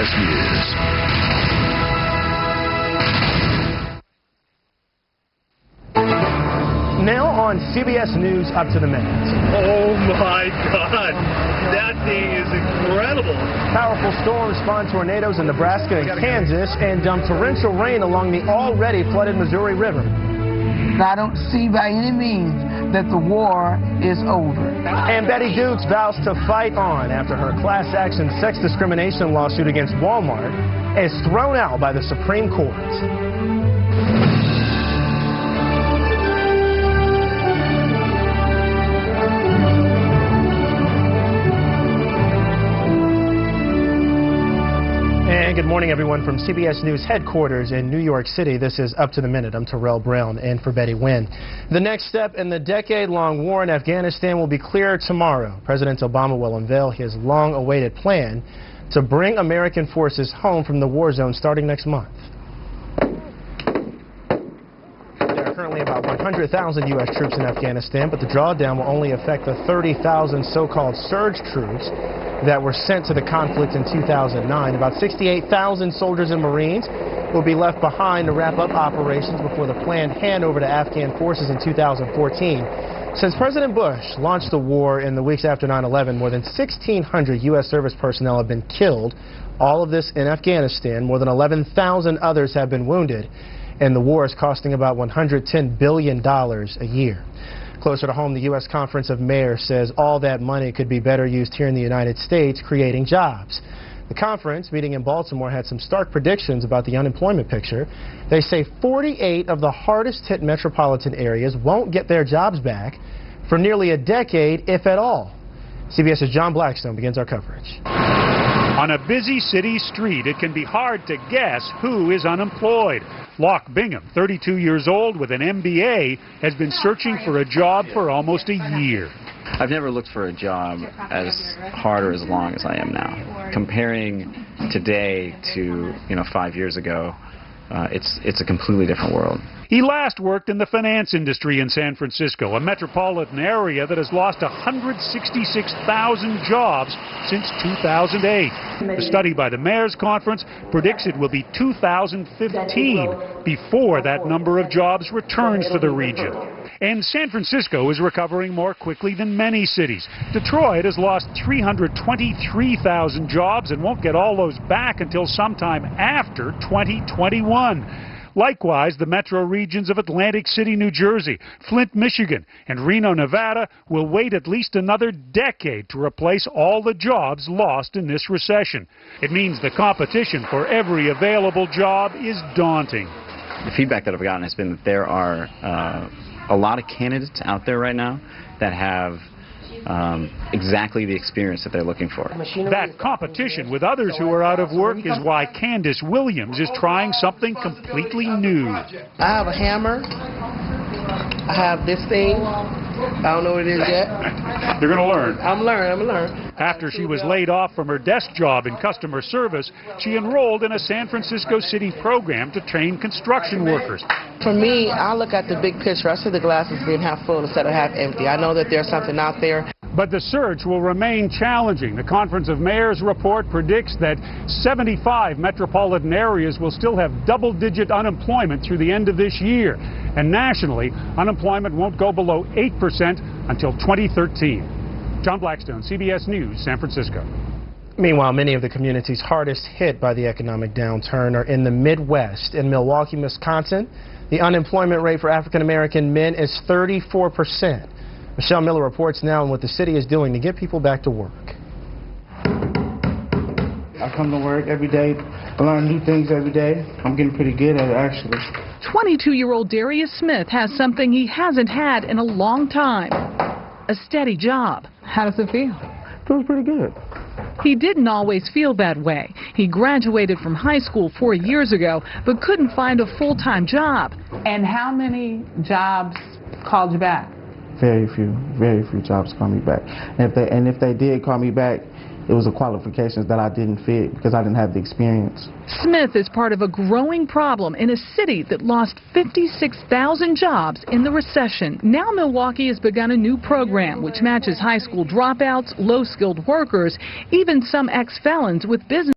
CBS News. Now on CBS News Up to the Minute. Oh my God, that thing is incredible. Powerful storms spawned tornadoes in Nebraska and Kansas and dumped torrential rain along the already flooded Missouri River. I don't see by any means that the war is over. And Betty Dukes vows to fight on after her class action sex discrimination lawsuit against Walmart is thrown out by the Supreme Court. And good morning, everyone, from CBS News headquarters in New York City. This is Up to the Minute. I'm Terrell Brown, and for Betty Wynn. The next step in the decade-long war in Afghanistan will be clear tomorrow. President Obama will unveil his long-awaited plan to bring American forces home from the war zone starting next month. There are currently about 100,000 U.S. troops in Afghanistan, but the drawdown will only affect the 30,000 so-called surge troops that were sent to the conflict in 2009. About 68,000 soldiers and Marines will be left behind to wrap up operations before the planned handover to Afghan forces in 2014. Since President Bush launched the war in the weeks after 9/11, more than 1,600 U.S. service personnel have been killed, all of this in Afghanistan. More than 11,000 others have been wounded, and the war is costing about $110 billion a year. Closer to home, the U.S. Conference of Mayors says all that money could be better used here in the United States, creating jobs. The conference, meeting in Baltimore, had some stark predictions about the unemployment picture. They say 48 of the hardest-hit metropolitan areas won't get their jobs back for nearly a decade, if at all. CBS's John Blackstone begins our coverage. On a busy city street, it can be hard to guess who is unemployed. Locke Bingham, 32 years old with an MBA, has been searching for a job for almost a year. I've never looked for a job as hard or as long as I am now. Comparing today to 5 years ago, it's a completely different world. He last worked in the finance industry in San Francisco, a metropolitan area that has lost 166,000 jobs since 2008. A study by the Mayor's Conference predicts it will be 2015 before that number of jobs returns to the region. And San Francisco is recovering more quickly than many cities. Detroit has lost 323,000 jobs and won't get all those back until sometime after 2021. Likewise, the metro regions of Atlantic City, New Jersey, Flint, Michigan, and Reno, Nevada will wait at least another decade to replace all the jobs lost in this recession. It means the competition for every available job is daunting. The feedback that I've gotten has been that there are a lot of candidates out there right now that have exactly the experience that they're looking for. That competition with others who are out of work is why Candace Williams is trying something completely new. I have a hammer. I have this thing. I don't know what it is yet. You're going to learn. I'm learning. After she was laid off from her desk job in customer service, she enrolled in a San Francisco City program to train construction workers. For me, I look at the big picture. I see the glasses being half full instead of half empty. I know that there's something out there. But the search will remain challenging. The Conference of Mayors report predicts that 75 metropolitan areas will still have double-digit unemployment through the end of this year. And nationally, unemployment won't go below 8% until 2013. John Blackstone, CBS News, San Francisco. Meanwhile, many of the communities hardest hit by the economic downturn are in the Midwest. In Milwaukee, Wisconsin, the unemployment rate for African-American men is 34%. Michelle Miller reports now on what the city is doing to get people back to work. I come to work every day, I learn new things every day. I'm getting pretty good at it, actually. 22-year-old Darius Smith has something he hasn't had in a long time, a steady job. How does it feel? It feels pretty good. He didn't always feel that way. He graduated from high school 4 years ago, but couldn't find a full-time job. And how many jobs called you back? Very few jobs call me back. And if they did call me back, it was the qualifications that I didn't fit because I didn't have the experience. Smith is part of a growing problem in a city that lost 56,000 jobs in the recession. Now Milwaukee has begun a new program which matches high school dropouts, low-skilled workers, even some ex-felons with business